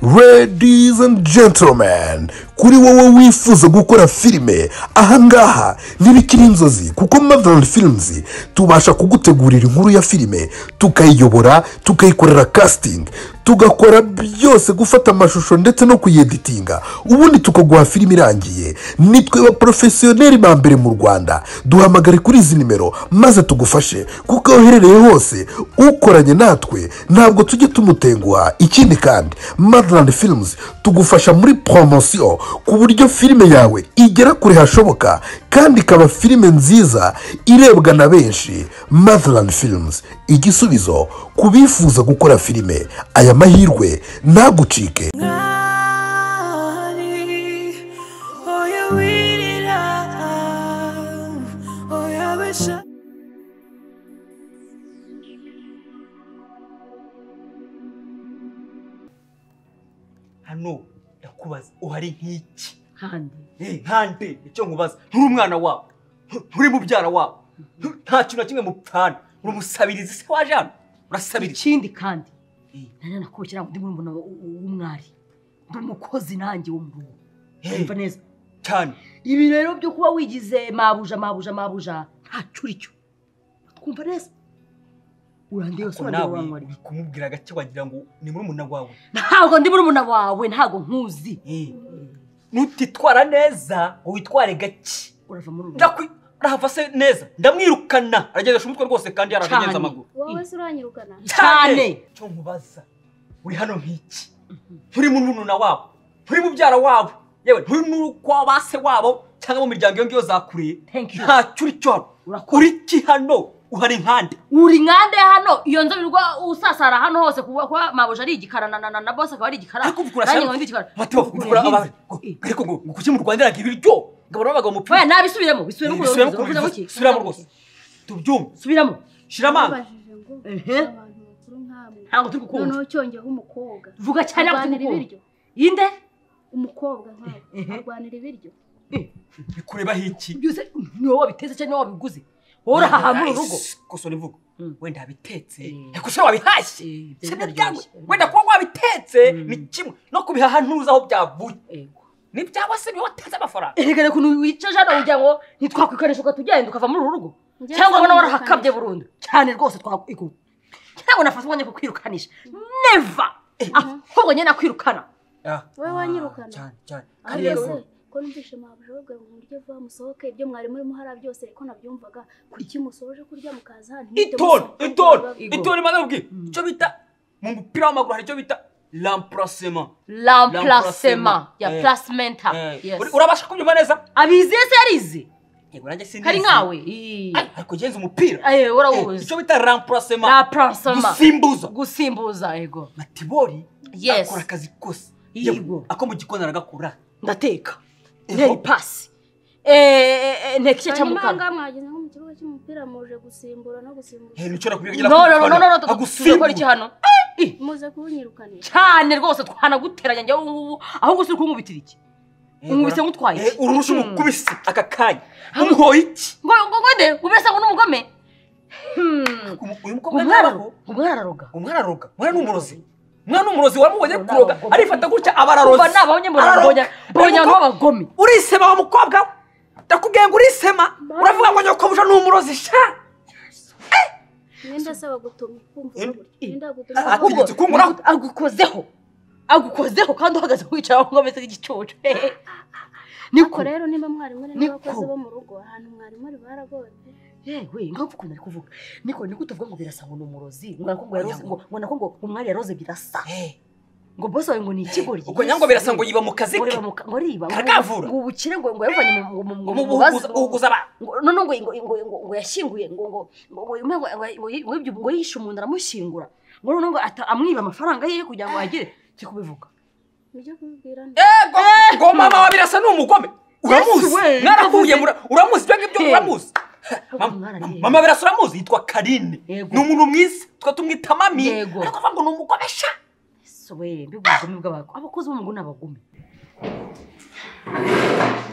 Ladies and gentlemen, kuri wowe wifuza gukora filime ahangaha ntibikiri inzozi kuko Motherland Films tubasha kugutegurira inkuru ya filime tukayiyobora tukayikorera casting tugakora byose gufata amashusho ndetse no kuyeditinga ubundi tukaguha filime irangiye. Nitwe ba professionnel ba mbere mu Rwanda. Duhamagare kuri izi nimero maze tugufashe kuko uherereye hose ukoranye natwe ntabwo tujye tumutenguha. Ikindi kandi Motherland Films tugufasha muri promotion ku buryo filime yawe igera kure hashoboka kandi ikaba filime nziza irebwa na benshi. Motherland Films, igisubizo kubifuza gukora filime. Aya mahirwe ntagucike. Hano ndakubaza uhari nk'iki handi hande icyo nkubaza nturi umwana wawe nturi mubyara wawe nta kintu na kimwe mupfana uri umusabirizi se waje hano urasabira ikindi kandi nane nakubikira ngo ndi muri mbona w'umwari ndi umukozi nanjye wo mu rugo umva neza cyane. ibi rero byo kuba wigize mabuja ntacuri cyo twumva neza urandiye ko nawe uri kumubwira gake wagira ngo ni muri umuna wawe. ntabwo ndi muri umuna wawe ntabwo nkuzi. Nutitwara neza witware gake urava muri ubu ndahava se neza ndamwirukana aragejesha umutwe rwose kandi yaragenza amaguru. wowe se uranyirukana cyane cyo nkubaza uri hano nk'iki nturi mu nuna wabo nturi mubyara wabo yewe nturi n'ukwa base wabo cyangwa mu miryango iyo ngiyo zakuriye ntacyo uri cyo uri ki hano uhari nkande uri nkande hano iyo nzobirwa usasara hano hose kuba mabuja ari igikarana na boss akaba ari igikarana nanjye ngo ndi igikarana ariko ngo kuki mu Rwanda ragira ibiryo ngabo babaga mu pfa nabisubiremo bisubiramo rwose tubyumva subiramo shiramanga ntabwo turi kukumva noneho cyongeho umukobwa vuga cyane arwanira ibiryo inde umukobwa nkawe arwanira ibiryo bikureba hiki byose niwo wabiteze cyane wabiguze ora haha mu rugo koso nivuga wenda habitetse ariko se wabihashye sibyo byangu wenda kuba wabitetse ni kimwe no kubihaha ntuza aho byavuye ni byawa se biwateze amafaranga erega kuntu wicaje hano ujya ngo ntitwakwikanisha ukatugenda ukava muri rugo cyangwa ubona warahakabye burundu cyane rwose twakwiku cyangwa nafatwanye kukwirukanisha never ahubwo nyene nakwirukana wowe wanyirukana cyane arese ko numvishe mabuja babwira ngo murye vuba musohoke ibyo mwari muri muhara byose ko nabyumvaga kuki musoje kurya mukaza hano itoni manabwi icyo bita mu mupira w'amaguru hari icyo bita l'emplacement ya placementa urabasha kubyumva neza abizi se yarize yego nanjye sinzi kari nkawe ariko genza umupira urabuze icyo bita l'emplacement gusimbuza yego Matibori yes akora akazi kose yego ako mu gikona aragakura ndateka neri pasi ntekice cyamukana mwageze nko mu kibuga cy'umupira muje gusimbura no gusimbuza nicyo kubigira no agusukora iki hano muze kunyirukanira cyane rwose twanaguteranya njye aho gusura kunkubitira iki umubise ngutwaye urusha umukubise aka kanya umuhoye iki ngo nde ubese ngo n'umugome uyu mukobwa naraho umwararoga mwana n'umurozi wamubonye kuroga arifata gutya abararozi uba nabonye mbonye n'abagome urisema wa mukobwa ndakubwiye ngo urisema uravuga ngo nyoko buja n'umurozi sha nenda saba gutuma agukozeho kandi uhagaze kwicara ngo ameze nk'igicucu niko rero nimba mwari muri n'abakozi bo mu rugo ahantu mwari muri baragoye yewe ngaho ukunda kuvuga niko tuvuga ngo birasa ngo n'umurozi ngo umwari yaroze birasa ngo boss wawe ngo ni ikigori uko nyango birasa ngo yiba mu kazi ke ngo riba karagavura ngo ubukire ngo yavanye mu uguza ba none ngo yashinguye ngo yishe umuntu aramushingura ngo none ngo amwiba amafaranga ye kugira ngo agire kikubivuga nijye kubibwira ngo mama wa birasa n'umugome uramuzi mwarahuye uramuzi byo ngibyo uramuzi mama birasa uramuzi yitwa Karine ni umuntu mwiza twatumwita mami ariko avuga ngo n'umugomesha sowe mbigubugome bw'abako abakozi bo mu ngo n'abagome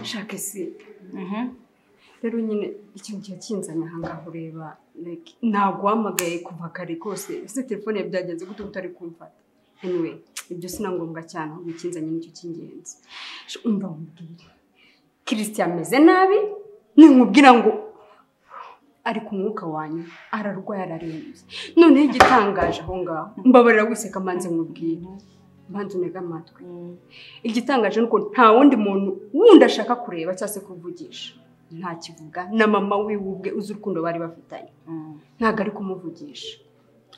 shake si rero nyine ikintu cyakinzanye aha ngaho ureba ntabwo wamagaye kuva kare kose ese telefone byagenze gute utari kumfata anyway ibyo sinangombwa cyane ahubwo ikinzanye nicyo cy'ingenzi umva mubwire Christian ameze nabi ninkubwira ngo ari ku mwuka wanyu ararwaye ararembye noneho igitangaje aho ngaho mbabarira wiseka manze mubwire mbanze unega amatwi igitangaje nuko nta wundi muntu wundi ashaka kureba cyangwa se kuvugisha nta kivuga na mama wiwe ubwe uzi urukundo bari bafitanye ntabwo ari kumuvugisha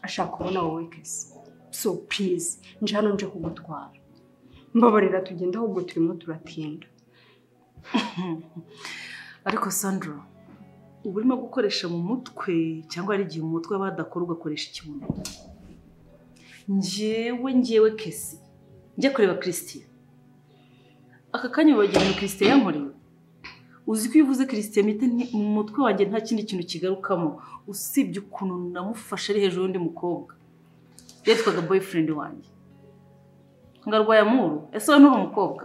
ashaka kubona wowe kese so please nje hano nje kugutwara mbabarira tugenda ahubwo turimo turatinda ariko Sandra ubu urimo gukoresha mu mutwe cyangwa ari igihe mu mutwe badakora ugakoresha ikibuno njyewe kesi njye kureba Christian aka kanya bagira Christian yankoreye uzi ko ivuze Christian mite mu mutwe wanjye nta kindi kintu kigarukamo usibye ukuntu namufashe ari hejuru y'undi mukobwa yitwaga boyfriend wanjye ngarwaye amuru ese we nturi umukobwa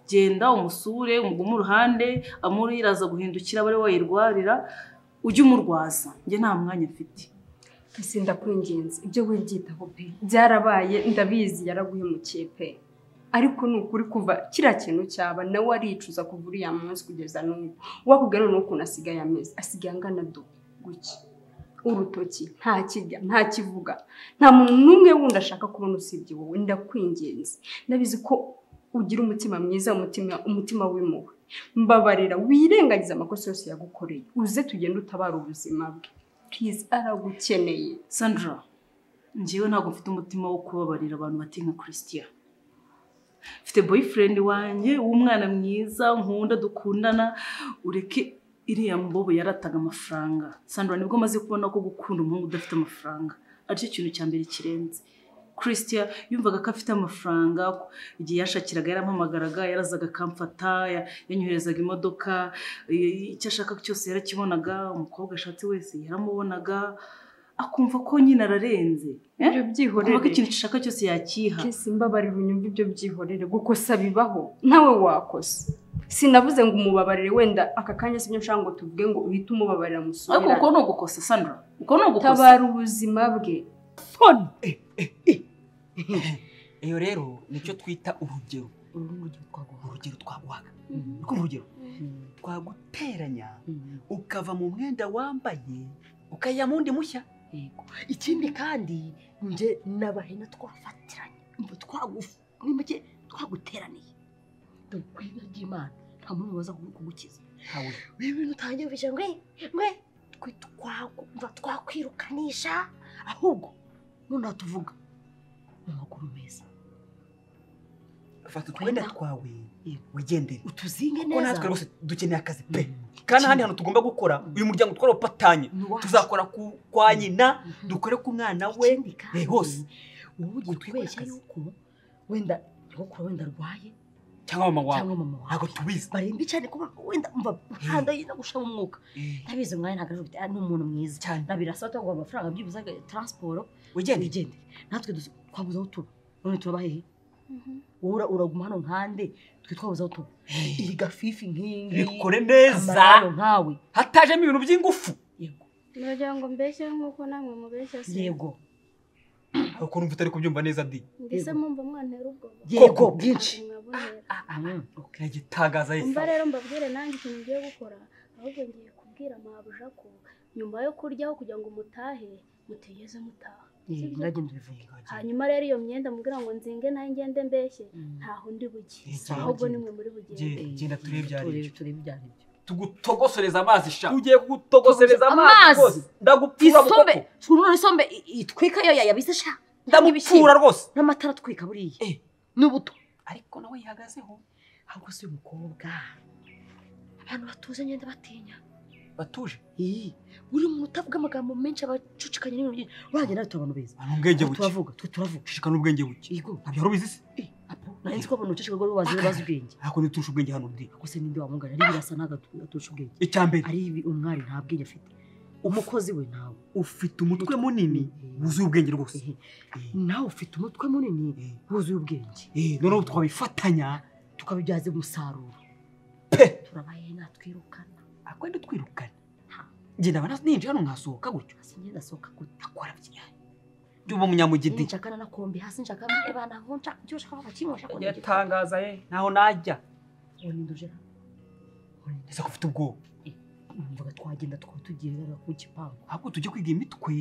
genda umusure umugumu uruhande amuru iraza guhindukira bare wayirwarira ujye umurwaza njye nta mwanya mfite ese ndakwingenza ibyo wibyitaho pe byarabaye ndabizi yaraguhemukiye pe ariko nukuri kuva kira kintu cyaba nawe aricuza kuva uriya munsi kugeza n'ubu wakubwira n'ukuntu asigaye ameze asigaye angana do guki urutoki nta kirya nta kivuga nta muntu n'umwe wundi ashaka kubona usibye wowe ndakwingenza ndabizi ko ugira umutima mwiza umutima w'impuhwe mbabarira wirengagiza amakosa yose yagukoreye uze tugende utabara ubuzima bwe please aragukeneye Sandra njyewe ntabwo mfite umutima wo kubabarira abantu batinka Christian mfite boyfriend wanjye w'umwana mwiza nkunda dukundana ureke iriya mbobo yarataga amafaranga Sandra nibwo maze kubona ko gukunda umuhungu udafite amafaranga aricyo kintu cya mbere kirenze Christian yumvaga ko afite amafaranga igihe yashakiraga yarampamagaraga yarazaga akamfata yanyoherezaga imodoka icyo ashaka cyose yarakibonaga umukobwa ashatse wese yaramubonaga akumva ko nyine ararenze ibyo byihorere ko ikintu gishaka cyose yakiha kese mbabarira unyumva ibyo byihorere gukosa bibaho nawe wakosa sinavuze ngo umubabarire wenda aka kanya sibyo nshaka ngo tuvuge ngo uhite umubabarira musubira ariko uko no gukosa Sandra uko no gukosa tabara ubuzima bwe phone iyo rero nicyo twita urugero urugero twaguhaga niko urugero twaguteranya ukava mu mwenda wambaye ukajya mu ndi mushya ikindi kandi nje nabahina twafatiranye nimake twaguteraniye dukwina ry'Imana nta muntu waza kugukiza ntawe ibintu utangiye uvisha ngwe twakwirukanisha ahubwo none tuvuga mu makuru meza fata twenda twawe wigendere utuzinge neza ko natwe rwose dukeneye akazi pe kandi handi hano tugomba gukora uyu muryango twaropatanye tuzakora kwa nyina dukore ku mwana we hose wowe gitwesha yuko wenda nyokuru wenda rwaye cyangwa mama wawe ntabwo tubizi barimbi cyane kuba wenda umva handa yina gushaba umwuka ndabizi mwana ntabwo ari umuntu mwiza cyane nabirasa tagwa amafaranga byibuza transport wigende natwe twabuze aho tuba none turabahehe uraguma hano nkande twitwabuze aho tuba iri gafifi nk'ingi bikore neza nkawe hatajemo ibintu by'ingufu yego nagira ngo mbeshye nk'uko namwe mubeshya se yego uko numva utari kubyumva neza di mbese mumva mwantera ubwo yego byinshi okay gitagaza yisa umva rero mbabwire nanjye ikintu ngiye gukora ahubwo ngiye kubwira mabuja ko nyuma yo kuryaho kugira ngo mutahe mutegeze mutaha hanyuma rero iyo myenda mubwira ngo nzinge nayo ngende mbeshye ntaho ndi bugiye ahubwo nimwe muri bugende genda turebe byari tugutogosereza amazi sha ugiye kugutogosereza amazi rwose ndagupfura isombe sunone isombe itwika yo yabise sha ndagupfura rwose n'amatara twika buriye n'ubuto ariko nawe yihagazeho ahubwo si umukobwa abantu batuze ngende batinya batuje uri mu utavuga amagambo menshi abacucikanye n'ibintu byinshi uragenda ari abantu beza ubwenge buke turavuga shikana ubwenge buke yego ntabyo rubizi se nahise ko abantu ucishika ngo bazi ubwenge ariko niturusha ubwenge hano ndi gusa ninde wamungana ari birasa n'agaturusha ubwenge icyambere ari umwari nta bwenge afite umukozi we ntawe ufite umutwe munini wuzuye ubwenge rwose nawe ufite umutwe munini wuzuye ubwenge noneho twabifatanya tukabibyaza umusaruro pe turabaye natwirukana akwenda twirukana ngenda bana ninje hano nkasohoka gutyo ngenda sohoka gute akora byane uba umunyamugidi nshaka na kombi hasi nshaka abana aho nshaka cyo shaka bakimwe shaka yatangaza naho najya nduje ese ko ufite ubwo mvuga twagenda tugiye ku gipangu ahubwo tujye kwiga imitwe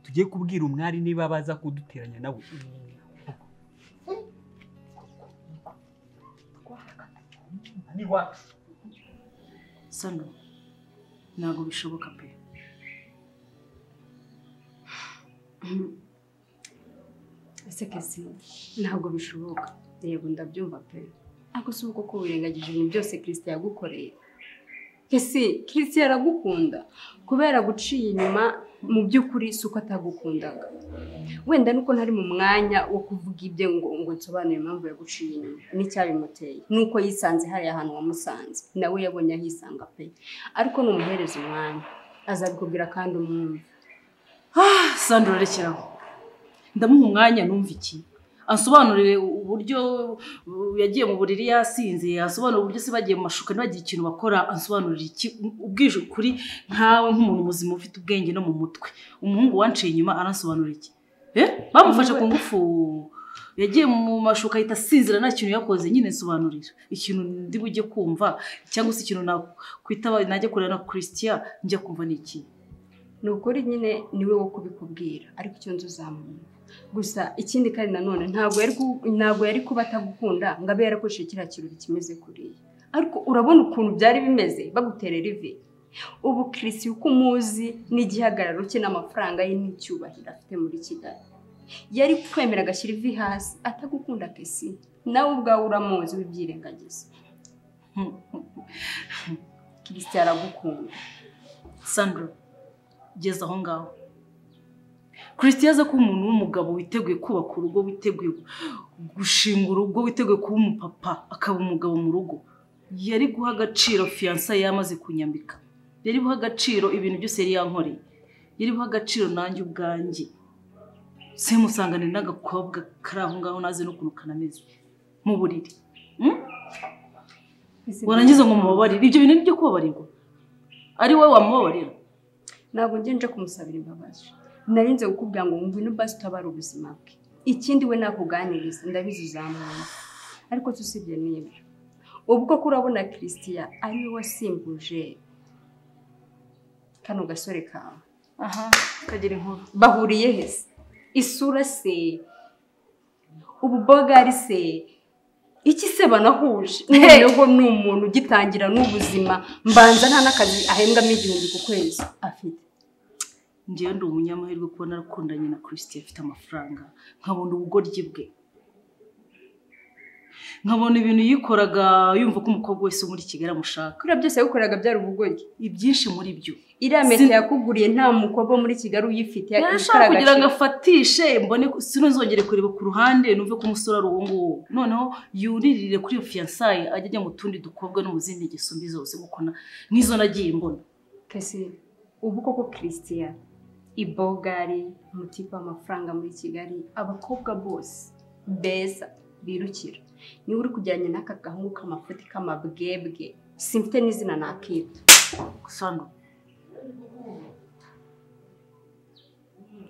tugiye kubwira umwari niba baza kuduteranya nawe ni wacu Sano ntabwo bishoboka pe ese kesi ntabwo bishoboka yego ndabyumva pe ariko si uko ko wirengagije ibintu byose Kristo yagukoreye kesi Kristo yaragukunda kubera guciye inyuma mu by'ukuri si uko atagukundaga wenda nuko ntari mu mwanya wo kuvuga ibye ngo nsobanure impamvu yaguciye inyuma n'icyabimuteye nuko yisanze hariya ahantu wamusanze nawe yabonye ahisanga pe ariko numuhereza umwanya azabikubwira kandi umwumva Sandra rekeraho ndamuha umwanya numva iki ansobanurire uburyo yagiye mu buriri yasinze asobanura uburyo se bagiye mu mashuka ntibagira ikintu bakora ansobanurira iki ubwije ukuri nkawe nk'umuntu muzima ufite ubwenge no mu mutwe umuhungu wanciye inyuma anasobanurira iki bamufashe ku ngufu yagiye mu mashuka ahita asinzira nta kintu yakoze nyine nsobanurira ikintu ndi bujye kumva cyangwa se ikintu nakwitaba najya kureba na Christian njya kumva ni iki ni ukuri nyine niwe wo kubikubwira ariko icyo nzu uzamumva gusa ikindi kandi nanone ntabwo yari kuba atagukunda ngo abe yarakoresheje kiriya kirori kimeze kuriya ariko urabona ukuntu byari bimeze baguterera ivi ubu Kristo uko umuzi n'igihagararo cye n'amafaranga ye n'icyubahiro afite muri Kigali yari kwemera agashyira ivi hasi atagukunda kesi nawe ubwawe uramuzi wibyirengagiza Kristo yaragukunda Sandra geza aho ngaho Christian aza kuba umuntu w'umugabo witeguye kubaka urugo witeguye gushinga urugo witeguye kuba umupapa akaba umugabo mu rugo yari guha agaciro fiancé yamaze kunyambika yari guha agaciro ibintu byose yari yankoreye yari guha agaciro nanjye ubwanjye se musangane n'agakobwa kari aho ngaho naze no kuntu kanameze mu buriri warangiza ngo mubabarire ibyo bintu nibyo kubabarirwa ari wowe wamubabarira ntabwo nje kumusabira imbabazi narinze gukubwira ngo ngwino basi utabara ubuzima bwe ikindi we nakuganiriza ndabizi uzamwumva ariko tusibye n'ibyo ubwo ko urabona Christian ari we wasimbuje kano gasore kawe kagira inkuru bahuriye hese isura se ububogari se iki se banahuje noneho ni umuntu ugitangira n'ubuzima mbanza nta n'akazi ahembwamo 1000 ku kwezi afite ngiye ndi umunyamahirwe kuba narakundanye na Christian afite amafaranga nkabona ubugoryi bwe nkabona ibintu yikoraga yumva ko umukobwa wese muri Kigali amushaka kuri byose yakoraga byari ubugoryi ibyinshi muri byo iriya mete yakuguriye nta mukobwa muri Kigali uyifite yashaka kugira ngo afatishe mbone sinozongere kureba ku ruhande numve ko umusore ari uwo nguwo noneho yuririre kuri fiancé ajya mu tundi dukobwa no mu zindi gisumbi zose kuko nizo nagiye mbona kesi ubu koko Christian ibogari mutipa amafaranga muri Kigali abakobwa bose beza birukira ni uri kujyanye n'aka gahungu k'amafuti k'amabwebwe simfite n'izina nakita Sano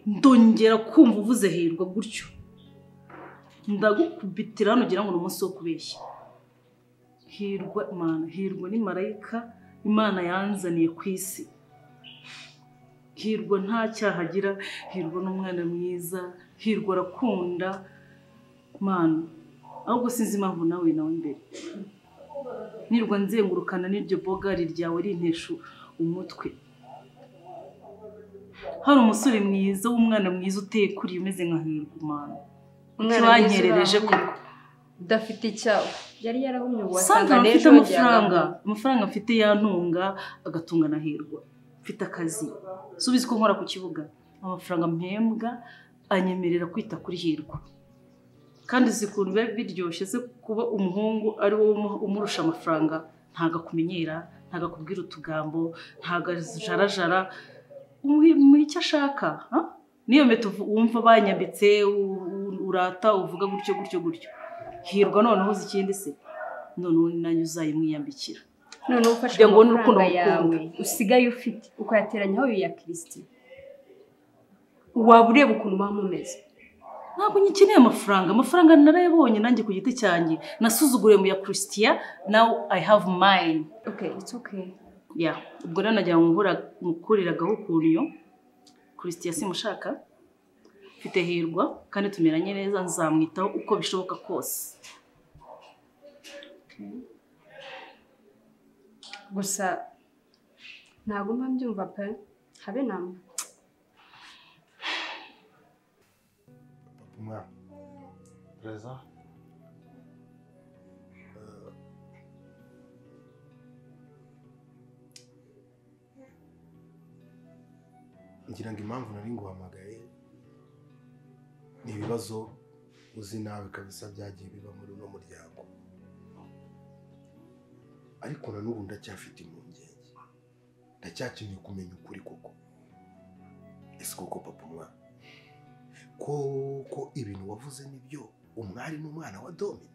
ndongera kumva uvuze hirwa gutyo ndagukubitira hano ugira ngo ni umunsi wo kubeshya hirwa ni marayika Imana yanzaniye ku isi hirwa nta cyaha agira hirwa n'umwana mwiza hirwa arakunda mana ahubwo sinzi impamvu nawe imbere nirwa nzengurukana n'iryo bogari ryawe rinteshu umutwe hari umusore mwiza w'umwana mwiza uteye kuri umeze nka hirwa mana wanyerereje koko udafite icyawe yari yarahumye wasanga n'ejo amafaranga mfite yantunga agatunga na hirwa mfite akazi subize ko nkora ku kibuga amafaranga mpembwa anyemerera kwita kuri hirwa kandi zikuntu biba biryoshye se kuba umuhungu ari wowe umurusha amafaranga ntaga kumenyera ntaga kubwira utugambo ntaga jarajara umuha icyo ashaka niyo meto wumva banyambitse urata uvuga gutyo hirwa noneho zikindi se noneho nanyu uzayimwiyambikira noneho ufashe amafaranga yawe usigaye ufite ukayateranyaho ya Kristo waba ureba ukuntu muba mumeze. Ntabwo nyikeneye amafaranga narayabonye nanjye ku giti cyanjye nasuzuguriye mu ya Christian, now I have mine. Okay, it's okay. Yeah, ubwo rero najya mukuriragaho ukuntu yo Christian simushaka, mfite hirwa kandi tumeranye neza, nzamwitaho uko bishoboka kose. Gusa ntabwo mbyumva pe, habe namwe. Umwana Reza ngira ngo impamvu nari nguhamagaye ni ibibazo uzi nawe kabisa byagiye biba muri uno muryango, ariko na n'ubu ndacyafite impungenge, ndacyakeneye kumenya ukuri koko. Ese koko papa umwana ko ibintu wavuze nibyo, umwari n'umwana wa Domi?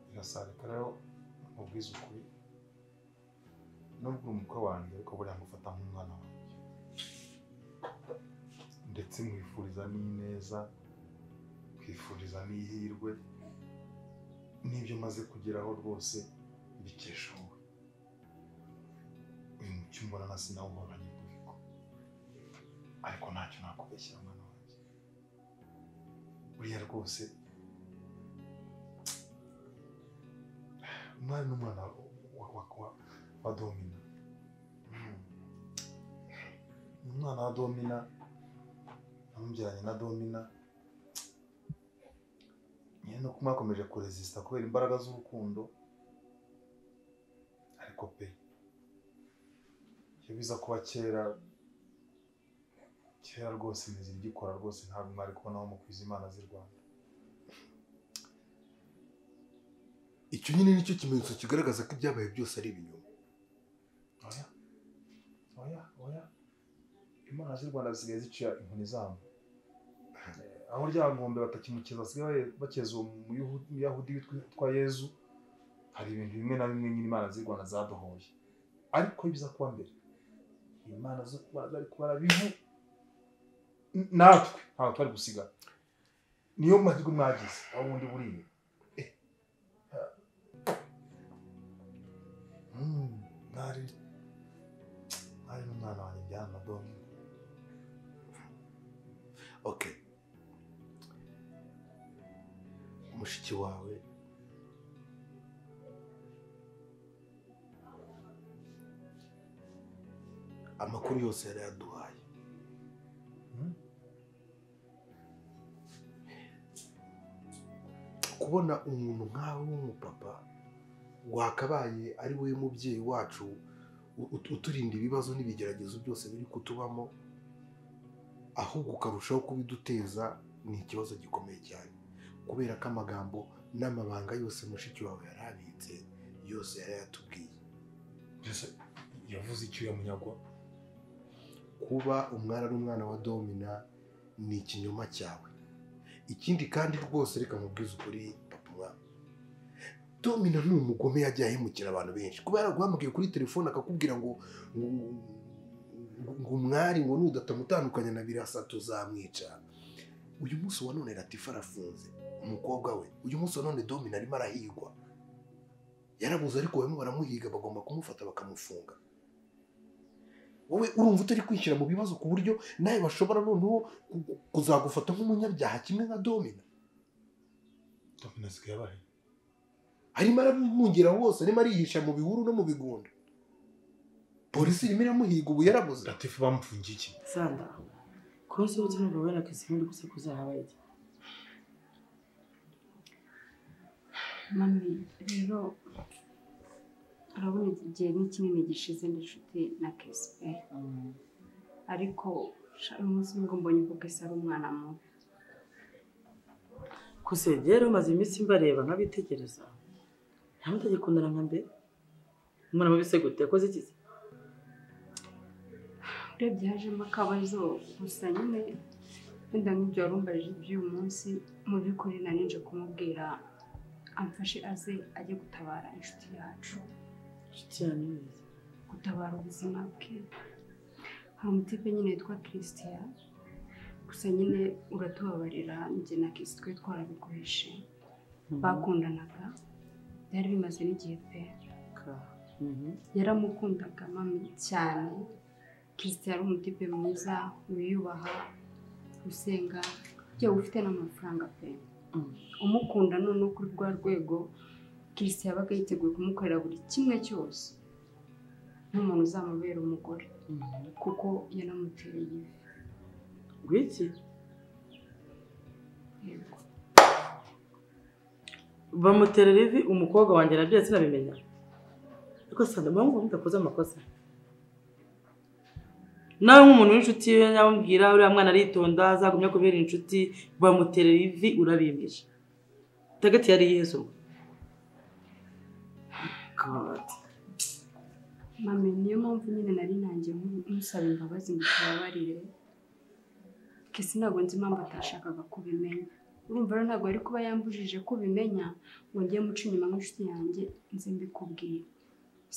birasareka rero mubwiza ukuri, nubwo umukwe wanjye ariko buriya mufata nk'umwana wanjye, ndetse mwifuriza n'ineza, kwifuriza n'ihirwe, n'ibyo maze kugeraho rwose mbikesha wowe. Uyu mucyo mbona na sinawubonanye kubiko, ariko ntacyo nakubeshyira mwana wanjye. Uriya rwose umwana n'umwana wa Domina, umwana wa Domina namubyaranye na Domina, nyine no mwakomeje kuresista kubera imbaraga z'urukundo, ariko pe iyo biza kuba kera rwose imizi igikora rwose ntabwo mwari kubonaho mukwiza Imana z'i Rwanda. Icyo nyine nicyo kimenyetso kigaragaza ko ibyabaye byose ari ibinyoma. Oya Imana z'i Rwanda zisigaye ziciye inkoni zabo, aho rya ngombe batakimukiza basigaye bakeza uwo Muyahudi witwa Yezu. Hari ibintu bimwe na bimwe nyine Imana z'i Rwanda zadohoye, ariko biza kuba mbere Imana zo bari kubara bivu natwe ntaho twari gusigara. Niyo mahirwe mwagize aho ubundi buriye mwari n'umwana wanjye byana na Domi. Okay, mushiki wawe amakuru yose yari yaduhaye. Kubona umuntu nkawe w'umupapa wakabaye ari we mubyeyi wacu uturinda ibibazo n'ibigeragezo byose biri kutubamo, ahubwo ukarushaho kubiduteza, ni ikibazo gikomeye cyane, kubera ko amagambo n'amabanga yose mushiki wawe yarabitse yose yarayatubwiye. Yavuze icyo yamunyagwa? Kuba umwana ari umwana wa Domina ni ikinyoma cyawe. Ikindi kandi rwose reka mubwize ukuri papa mwana, Domina ni umugome yagiye ahemukira abantu benshi, kuba yaraguhamagaye kuri telefone akakubwira ngo umwari ngo nudatamutandukanya na Birasa tuzamwica. Uyu munsi wa none Latifa arafunze umukobwa we, uyu munsi wa none Domina arimo arahigwa, yarabuze ariko bamwe baramuhiga, bagomba kumufata bakamufunga. Wowe urumva utari kwishyira mu bibazo ku buryo nawe bashobora noneho kuzagufata nk'umunyabyaha kimwe nka Domina? Domina asigaye abahe? Arimo aramungira hose, arimo arihisha mu bihuru no mu bigunda, polisi irimo iramuhiga, ubu yarabuze. Latifa bamufungiye iki? Sanda, kose wote n'ubwo wera kisi muri gusakuza habaye. Mami, rero urabona igihe ni kinini gishize n'inshuti na Kespe, ariko umunsi ngo mbonye ko Kesi ari umwana mubi. Kuse rero maze iminsi mbareba nkabitegereza, nta mutagikundana nka mbere. Umwana mubi se gute yakoze iki? Urebye hajemo akabazo, gusa nyine wenda nk'ibyo warumbarije iby'uyu munsi, mu by'ukuri nari nje kumubwira amfashe aze ajye gutabara inshuti yacu, Inshuti yanyu gutabara ubuzima bwe. hari umutipe nyine witwa Christian gusa nyine uratubabarira njye na Kisi twe twarabiguhishe bakundanaga byari bimaze n'igihe pe yaramukundaga mami cyane Christian yari umutipe mwiza wiyubaha usenga byo ufite n'amafaranga pe umukunda none kuri rwa rwego Christian yabaga yiteguye kumukorera buri kimwe cyose nk'umuntu uzamubera umugore kuko yanamuteye ivi gwiki bamuterera ivi umukobwa wanjye nabyo sinabimenya ariko sanda mpamvu mudakoze amakosa nawe nk'umuntu w'inshuti ye yamubwira uriya mwana aritonda azagumya kubera inshuti bamuterera ivi urabimbije tagati yari yesu God mami niyo mpamvu nyine nari nanjye musaba imbabazi ngo tubabarire Kisi ntabwo nzi impamvu atashakaga kubimenya urumva rero ntabwo ari kuba yambujije kubimenya ngo ngiye muca inyuma nk'inshuti yanjye nzi mbikubwira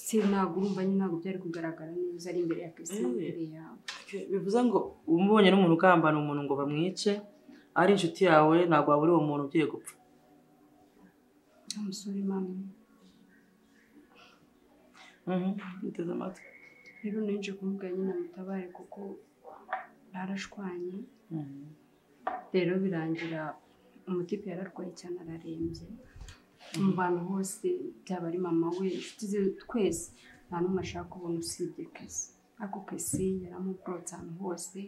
si ntabwo urumva nyine ntabwo byari kugaragara neza ari imbere ya Kisi imbere yawe bivuze ngo umubonye n'umuntu ukambana umuntu ngo bamwice ari inshuti yawe ntabwo wabura uwo muntu ugiye gupfa amusore mami niteze amatwi rero ninje kumubwira nyine mutabare kuko barashwanye rero birangira umutipe yararwaye cyane ararembye mu bantu hose byaba ari mama we inshuti ze twese nta n'umwe ashaka kubona usibye Kisi ariko Kisi yaramuborotse ahantu hose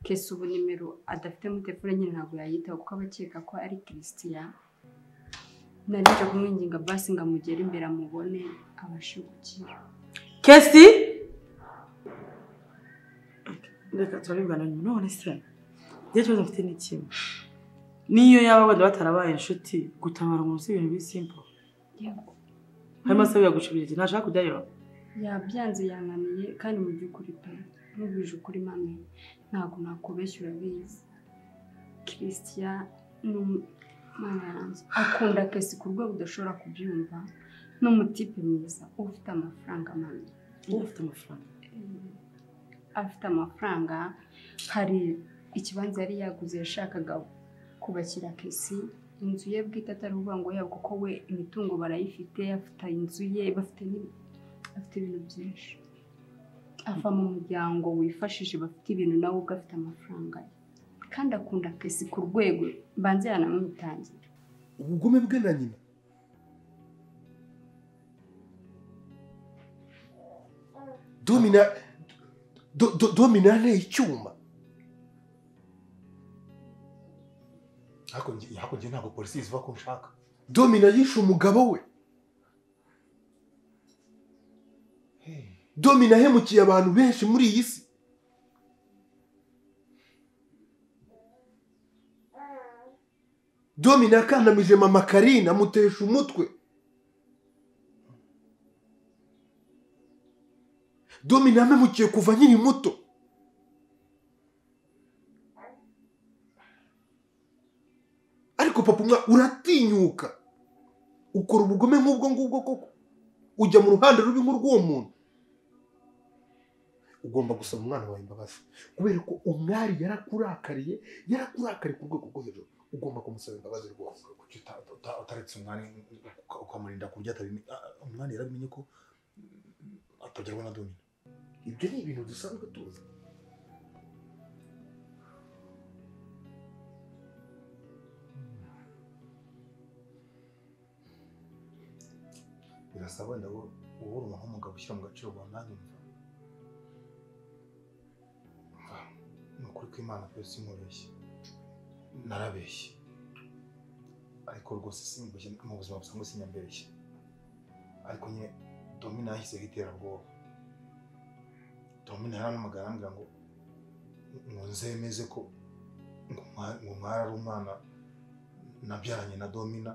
Kisi ubu nimero adafite muri telefone nyine ntabwo yayitaho kuko abakeka ko ari Christian narije kumwinginga basi ngo amugere imbere amubone abashe gukira Kisi reka turabibana none se njye cyo mfite n'ikimwe niyo yaba wenda batarabaye inshuti gutabara umuntu si ibintu bisimple harimo se yagushibirije ntashaka kujyayo yabyanze yananiye kandi mu by'ukuri pe n'ubije ukuri mami ntabwo nakubeshya urabizi Christian akunda Kisi ku rwego udashobora kubyumva n'umutipe mwiza ufite amafaranga mami ufite amafaranga afite amafaranga hari ikibanza yari yaguze yashakaga kubakira Kisi inzu ye bwite atari uvuga ngo yabwo kuko we imitungo barayifite afite inzu ye bafite ibintu byinshi ava mu muryango wifashije bafite ibintu nawe ubwo afite amafaranga ye kandi akunda Kisi ku rwego mbanze yanamwitangira ubugome bwe na nyina domina nteye icyuma ariko njye ntabwo polisi iziva ko nshaka domina yishe umugabo we domina ahemukiye abantu benshi muri iyi si domina yakandamije mama Karina amutesha umutwe domina yamemukiye kuva nkiri muto ariko papa uratinyuka ukora ubugome nk'ubwo ngubwo koko ujya mu ruhande rubi nk'urw'uwo muntu ugomba gusaba umwana wawe imbabazi kubera ko umwari yarakurakariye ku rwego rwo hejuru ugomba kumusaba imbabazi rwose kuki utaretse umwanya ukamurinda kurya umwanya yarabimenye ko atagerwa na domina ibyo ni ibintu dusanzwe tuzi birasaba wenda wowe uruma nk'umugabo ushyira mu gaciro rwa nanyumva ni ukuri ko Imana pe simubeshye narabeshye ariko rwose simbeshye mu buzima busanzwe sinyambeshye ariko nyine domina yahise iterabwoba domina yarampamagara arambwira ngo nzemeze ko ngo mwari ari umwana nabyaranye na domina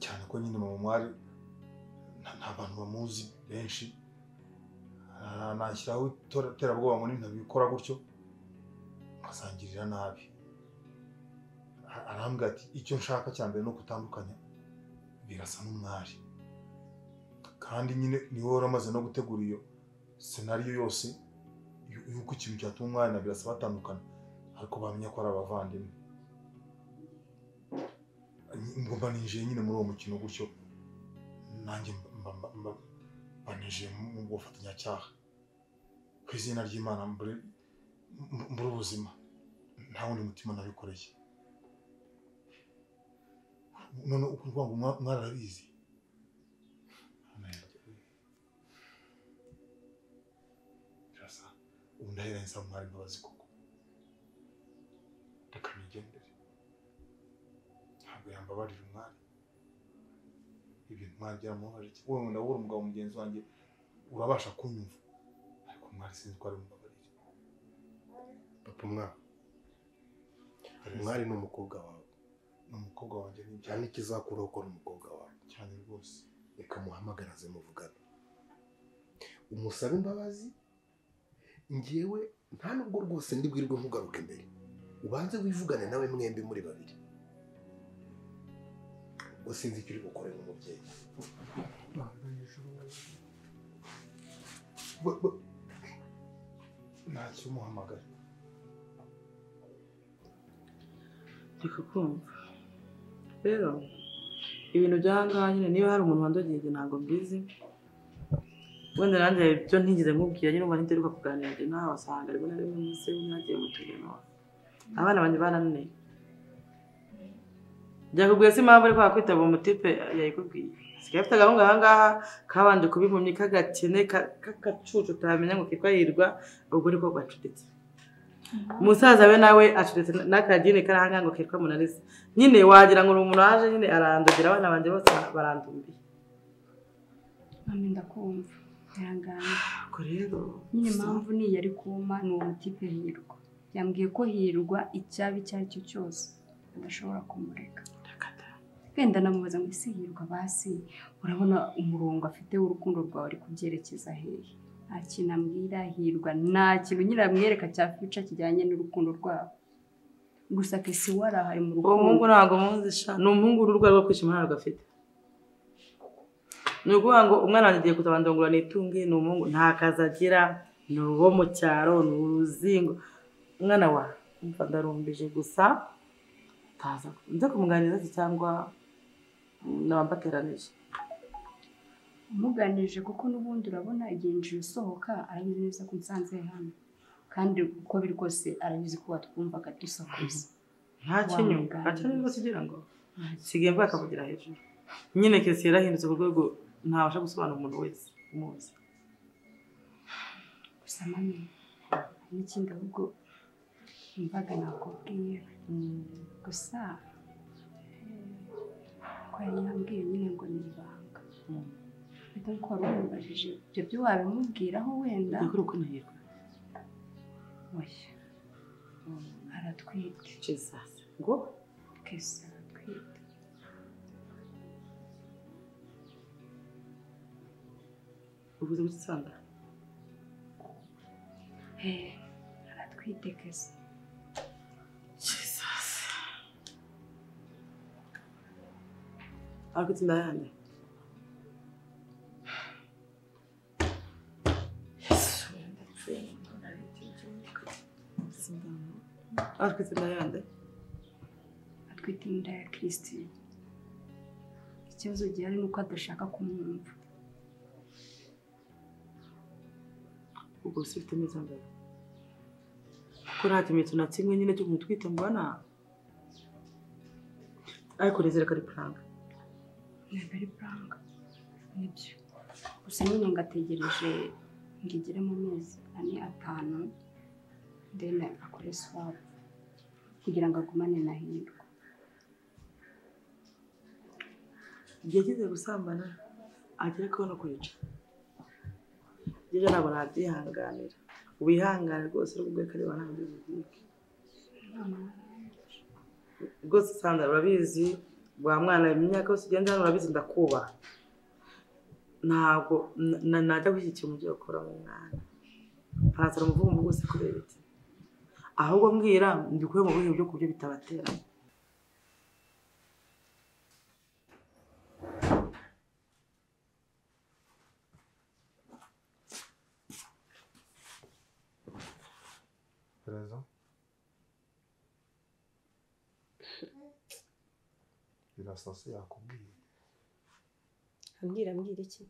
cyane ko nyine mama mwari nta bantu bamuzi benshi nashyiraho iterabwoba ngo ntabikora gutyo nkazangirira nabi arambwira ati icyo nshaka cya mbere no kutandukanya birasa n'umwari kandi nyine niwe waramaze no gutegura iyo senariyo yose yuko ikintu cyatuma umwana birasaba batandukana ariko bamenya ko ari abavandimwe ngomba ninjiye nyine muri uwo mukino gutyo nanjye banije mu bufatanyacyaha ku izina ry'Imana mbure ubuzima nta wundi mutima nabikoreye none ukuvuga ngo mwarabizi rasa ubu ndahera nsaba mwari imbabazi koko reka nigendere ntabwo yambabarira umwari ibintu mwari byaramubabaje wowe ndabura umugabo mugenzi wanjye urabasha kunyumva ariko mwari sinzi ko ari umubabarire papa umwari ni umukobwa wawe n'umukobwa wanjye cyane ikizakurokora umukobwa wawe cyane rwose reka muhamagaraze muvugane umusabe imbabazi ngewe nta nubwo rwose ndibwirwe nkugaruka imbere ubanze wivugane nawe mwembi muri babiri ubwo sinzi icyo uri bukore nk'umubyeyi ntacyo umuhamagara reka kumva rero ibintu by'ahangaha nyine niba hari umuntu wandogeye ntabwo mbizi wenda nanjye ibyo ntigeze nkubwira nyine umva ntideruka kuganira njye nawe wasanga rimwe na rimwe munsi nyagiye mu turimo abana banjye barananiye byakubwiye se impamvu ariko wakwitaba umutipe yayikubwiye sigaye afite agahunga ahangaha kabanje kuba impumyi k'agakene k'agacucu utamenya ngo kitwa Hirwa ubwo ariko gacuditse umusaza we nawe acuditse n'akagini kari ahangaha ngo kitwa Munariza nyine wagira ngo umuntu waje nyine arandogira abana banjye bose barandumbiye mami ndakumva ihangane ko rero nyine impamvu niyo ari kuma ni uwo mutipe Hirwa yambwiye ko Hirwa icyaba icyo ari cyo cyose adashobora kumureka wenda namubaza ngo ese Hirwa basi urabona umurongo afite w'urukundo rwawe ari kubyerekeza hehe nta kintu ambwira Hirwa nta kintu nyine amwereka cya future kijyanye n'urukundo rwabo gusa kesi warahari mu rukundo uwo muhungu ntabwo muzisha ni umuhungu ururwa rwo kwishima ntabwo afite ni ukuvuga ngo umwana wanjye agiye kutabandongora nitunge ni umuhungu nta kazi agira ni uwo mu cyaro ni uruzingo umwana wa mva ndarumbije gusa taza nze kumuganiriza cyangwa nabambateranije umuganirije kuko n'ubundi urabona igihe injira usohoka arabizi neza ko nsanze hano kandi uko biri kose arabizi ko watwumvaga dusakuza nta kinyunga atari rwose ugira ngo sigaye mvuga akavugira hejuru nyine kesi yarahindutse ku rwego ntabasha gusobanura umuntu wese umuzi gusa mami n'ikindi ahubwo imbaga nakubwira gusa ko yambwiye nyine ngo ni ibanga bita ko wari umubajije ibyo byo wabimubwiraho wenda yakora uko nahirwa oya aratwite Jesus ngo kesi aratwite uvuze gusanga aratwite kesi Jesus ariko tindayande ariko tindayande atwite inda ya Christine ikibazo gihari ni uko adashaka kumwumva ubwo se ufite neza mbere kuko nta kimenyetso na kimwe nyine cyo kumutwita mbona ariko nezera ko ari prank ntabwo ari prank nibyo gusa nyine ngategereje ngigere mu mezi 5 then akore swap kugira ngo agumane na Hirwa yagize gusambana agera kubona kwica Jeje ntabwo nabyihanganira ubihangane rwose rwo kare bananze ubwike rwose Sandra urabizi bwa mwana imyaka yose ugenda hano urabizi ndakubaha ntabwo najya gushyigikira umubyeyi ukora mu mwana ntansara umuvumo rwose kubera iki ahubwo mbwira mbikuye mu bihe byo kubyo bitabateranye administration yakubwiye ambwira iki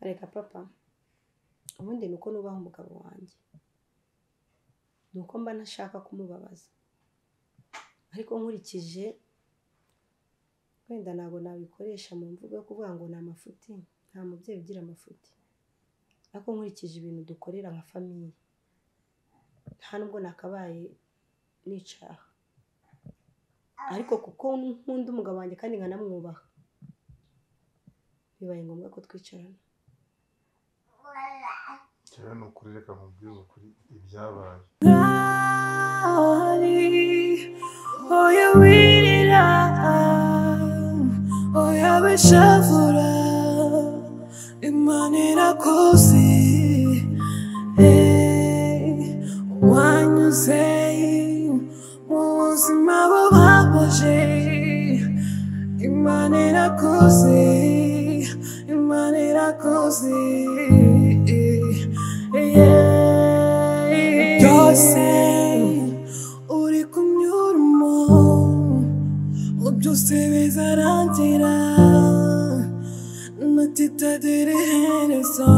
areka papa ubundi nuko nubaha umugabo wanjye nuko mba ntashaka kumubabaza ariko nkurikije wenda ntabwo nabikoresha mu mvugo yo kuvuga ngo ni amafuti nta mubyeyi ugira amafuti ariko nkurikije ibintu dukorera nka famiye nta nubwo nakabaye nicaha ariko kuko nkunda umugabo wanjye kandi nkanamwubaha bibaye ngombwa ko twicarana cyane ni ukuri reka nkubwize ukuri ibyabaye oya wirira oya beshavura Imana irakoze wanyuze mu buzima bubabaje Imana irakoze byose uri kumyuramo byose bizarangira natitaderehereza